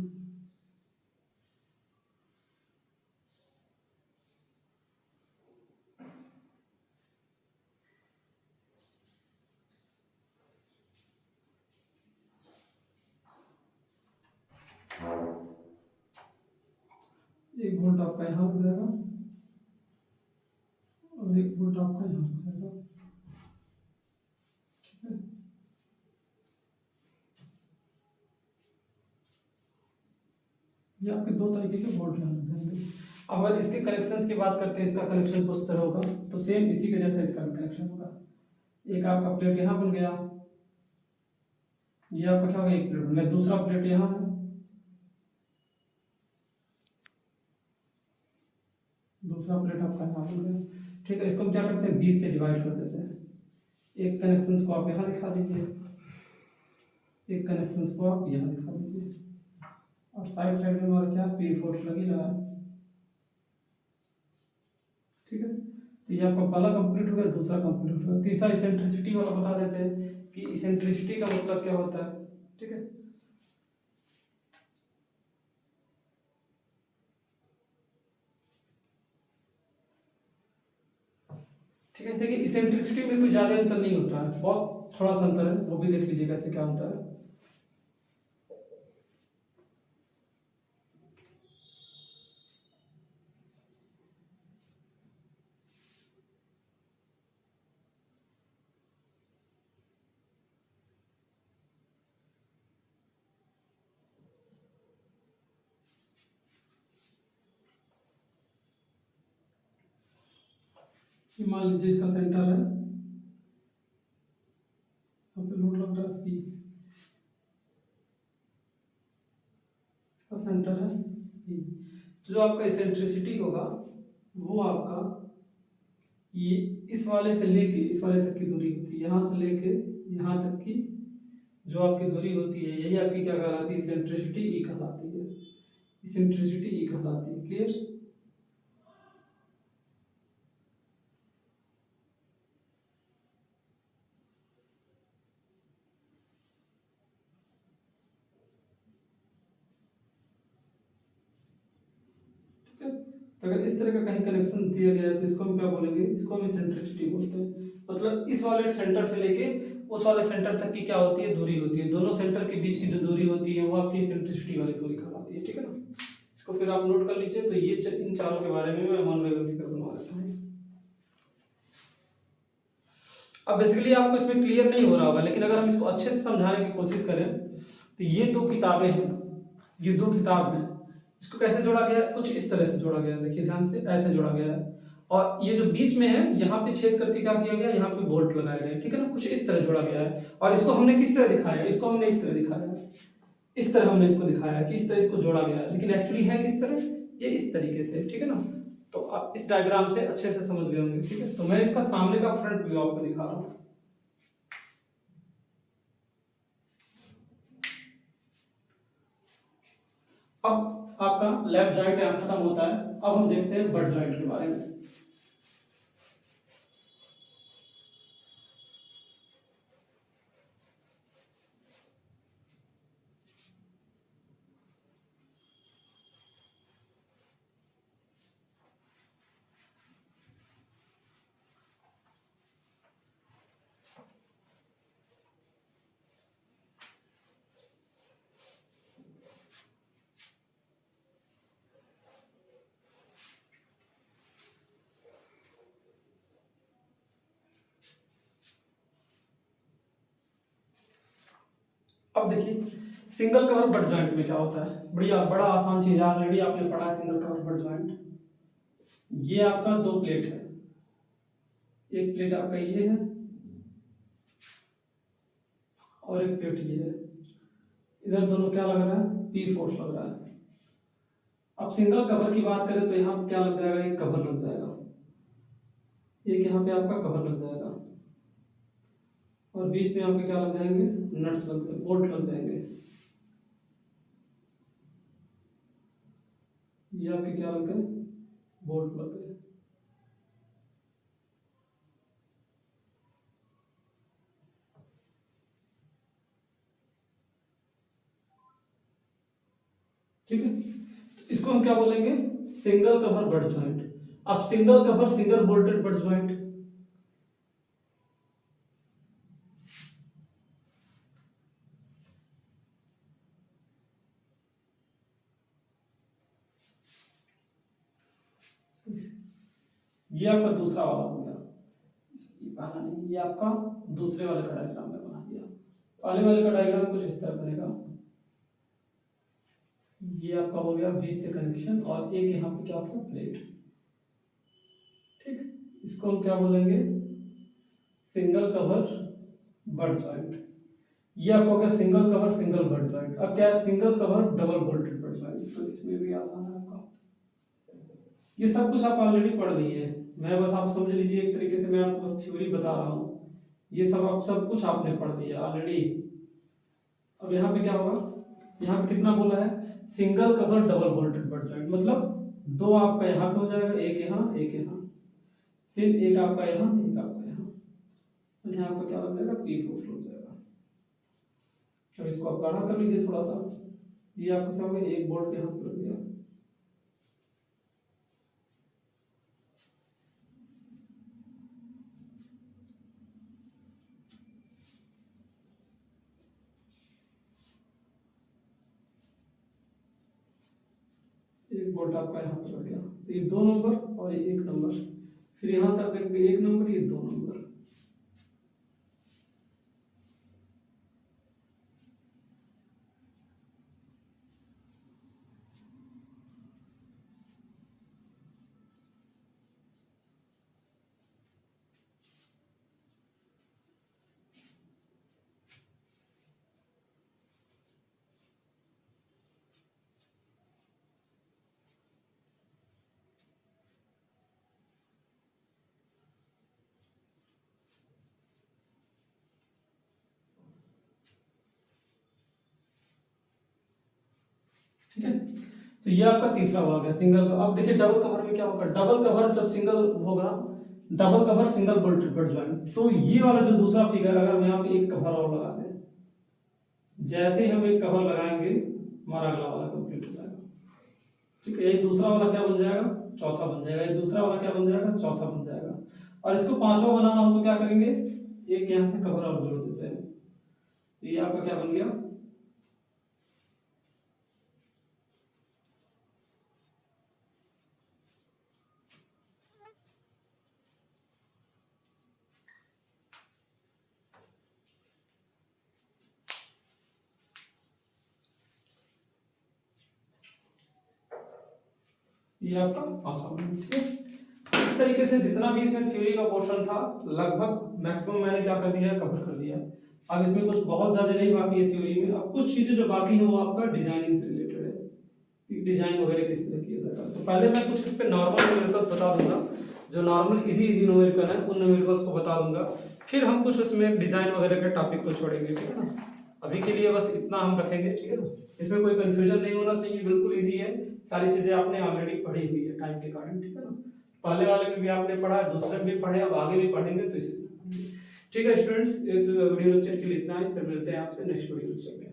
यहाँ, एक बोल्ट आपका यहाँ लग जाएगा और एक बोल्ट आपका यहाँ लग जाएगा, ठीक है। ये आपके दो तरीके के बोल्ट यहाँ लग जाएंगे। अब अगर इसके कनेक्शंस की बात करते हैं, इसका कनेक्शन उस तरह होगा, तो सेम इसी के जैसा इसका भी कनेक्शन होगा। एक आपका प्लेट यहाँ बन गया, ये आपका क्या होगा, एक प्लेट बन गया, दूसरा प्लेट यहाँ है, दूसरा प्लेट आपका यहाँ बन गया, ठीक है। इसको हम क्या करते हैं, 20 से डिवाइड कर देते हैं। एक कनेक्शंस को आप यहाँ दिखा दीजिए, एक कनेक्शंस को आप यहाँ दिखा दीजिए, और साइड साइड में हमारा क्या पी फोर्स लगी रहा है, ठीक है। तो ये आपका पहला कंप्लीट हो गया, दूसरा कंप्लीट हो गया। तीसरा इसेंट्रिसिटी वाला बता देते हैं कि इसेंट्रिसिटी का मतलब क्या होता है, ठीक है। ठीक है, देखिए इसेंट्रिसिटी में कोई ज्यादा अंतर नहीं होता है, बहुत थोड़ा सा अंतर है, वो भी देख लीजिए कैसे क्या होता है। मान लीजिए इसका सेंटर है, यहाँ पे लोड लग रहा है पी, इसका सेंटर है पी, जो आपका इसेंट्रिसिटी होगा वो आपका ये इस वाले से लेके इस वाले तक की दूरी होती है, यहाँ से लेके यहाँ तक की जो आपकी दूरी होती है, यही आपकी क्या कहलाती है, इसेंट्रिसिटी ई कहलाती है, इसेंट्रिसिटी ई कहलाती है, क्लियर। ठीक है। तो अगर इस तरह का कहीं कनेक्शन दिया गया है तो इसको हम क्या बोलेंगे, इसको हम इसेंट्रिसिटी बोलते हैं। मतलब इस वाले सेंटर से लेके उस वाले सेंटर तक की क्या होती है, दूरी होती है। दोनों सेंटर के बीच की जो दूरी होती है वो आपकी इसेंट्रिसिटी वाली दूरी कहलाती है, ठीक है ना। इसको फिर आप नोट कर लीजिए। तो ये इन चारों के बारे में मैं वन बाय वन फिगर बनवा देता हूँ। अब बेसिकली आपको इसमें क्लियर नहीं हो रहा होगा, लेकिन अगर हम इसको अच्छे से समझाने की कोशिश करें तो ये दो किताबें हैं, ये दो किताब हैं। इसको कैसे जोड़ा गया है, कुछ इस तरह से जोड़ा गया है, देखिए ध्यान से, ऐसे जोड़ा गया है। और ये जो बीच में है यहाँ पे छेद करके क्या किया गया, यहाँ पे बोल्ट लगाया गया है, ठीक है ना। कुछ इस तरह जोड़ा गया है। और इसको हमने किस तरह दिखाया है, इसको हमने इस तरह दिखाया है, इस तरह हमने इसको दिखाया है कि इस तरह इसको जोड़ा गया है, लेकिन एक्चुअली है किस तरह, ये इस तरीके से, ठीक है ना। तो आप इस डायग्राम से अच्छे से समझ गए होंगे, ठीक है। तो मैं इसका सामने का फ्रंट व्यू आपको दिखा रहा हूँ। अब आपका लेफ्ट जॉइंट यहाँ खत्म होता है। अब हम देखते हैं बट जॉइंट के बारे में। अब देखिए सिंगल कवर बट जॉइंट में क्या होता है, बढ़िया बड़ा आसान चीज है, ऑलरेडी आपने पढ़ा है सिंगल कवर बट जॉइंट। ये आपका दो प्लेट है, एक प्लेट आपका ये है और एक प्लेट ये है। इधर दोनों क्या लग रहा है, पी फोर्स लग रहा है। अब सिंगल कवर की बात करें तो यहाँ पे क्या लग जाएगा, एक कवर लग जाएगा, एक यहाँ पे आपका कवर लग जाएगा और बीच में आपके क्या लग जाएंगे, नट्स लग जाएंगे, बोल्ट लग जाएंगे। ये आपके क्या लग गए, बोल्ट लग गए। ठीक है, इसको हम क्या बोलेंगे, सिंगल कवर बट जॉइंट। अब single cover single bolted butt joint, ये आपका दूसरा वाला हो गया। ये पहला नहीं, ये आपका दूसरे वाले का डायग्राम में बना दिया। पहले वाले का डायग्राम कुछ इस तरह बनेगा। ये आपका हो गया बीच से कनेक्शन और एक यहाँ पे क्या हो गया, प्लेट। ठीक, इसको हम क्या बोलेंगे, सिंगल कवर बट जॉइंट। ये आपको हो गया single cover single butt joint. अब क्या है, single cover double bolted butt joint. तो इसमें भी आसान है आपका। ये सब कुछ आप ऑलरेडी पढ़ लिए हैं, मैं बस आप समझ लीजिए, एक तरीके से मैं आपको बस थ्योरी बता रहा हूँ। ये सब आप सब कुछ आपने पढ़ दिया ऑलरेडी। अब यहाँ पे क्या होगा, यहाँ पे कितना बोला है, single cover double bolted butt joint, मतलब दो आपका यहाँ पे हो जाएगा, एक यहाँ एक यहाँ, सिर्फ एक आपका यहाँ एक आपका यहाँ, और यहाँ पे क्या लग जाएगा, पी फोर्स लग जाएगा। अब इसको आप गाढ़ा कर लीजिए थोड़ा सा। ये आपका क्या होगा, एक बोल्ट यहाँ पे लग गया, एक बोल्ट आपका यहाँ पर लग गया। तो ये 2 नंबर और ये 1 नंबर, फिर यहाँ से आप देखेंगे 1 नंबर, ये 2 नंबर। ठीक है, तो ये आपका तीसरा हो गया सिंगल। अब देखिए डबल कवर में क्या होगा, डबल कवर जब सिंगल होगा, double cover single bolted butt joint. तो ये वाला जो दूसरा फिगर, अगर हम यहाँ पे एक कवर और लगा दें, जैसे ही हम एक कवर लगाएंगे हमारा अगला वाला कंप्लीट हो जाएगा। ठीक है, ये दूसरा वाला क्या बन जाएगा, चौथा बन जाएगा, ये दूसरा वाला क्या बन जाएगा, चौथा बन जाएगा। और इसको पांचवा बनाना हो तो क्या करेंगे, एक यहाँ से कवर और जोड़ देते हैं, ये आपका क्या बन गया, ये आपका पांचवा बन गया। ठीक है, इस तरीके से जितना भी इसमें थ्योरी का पोर्शन था लगभग मैक्सिमम मैंने क्या कर दिया है, कवर कर दिया है। अब इसमें कुछ बहुत ज्यादा नहीं बाकी है थ्योरी में, अब कुछ चीजें जो बाकी है वो आपका डिजाइनिंग से रिलेटेड है, डिजाइन वगैरह किस तरह किया जाएगा। तो पहले मैं कुछ इस पे नॉर्मल न्यूमेरिकल्स बता दूंगा, जो नॉर्मल इजी न्यूमेरिकल है उन न्यूमेरिकल्स को बता दूंगा, फिर हम कुछ उसमें डिजाइन वगैरह के टॉपिक को छोड़ेंगे। ठीक है ना, अभी के लिए बस इतना हम रखेंगे। ठीक है ना, इसमें कोई कंफ्यूजन नहीं होना चाहिए, बिल्कुल इजी है, सारी चीजें आपने ऑलरेडी पढ़ी हुई है टाइम के कारण। ठीक है ना, पहले वाले में भी आपने पढ़ा, दूसरे में भी पढ़े, अब आगे भी पढ़ेंगे तो इसी। ठीक है स्टूडेंट्स, इस वीडियो लेक्चर के लिए इतना ही, फिर मिलते हैं आपसे नेक्स्ट वीडियो लेक्चर में।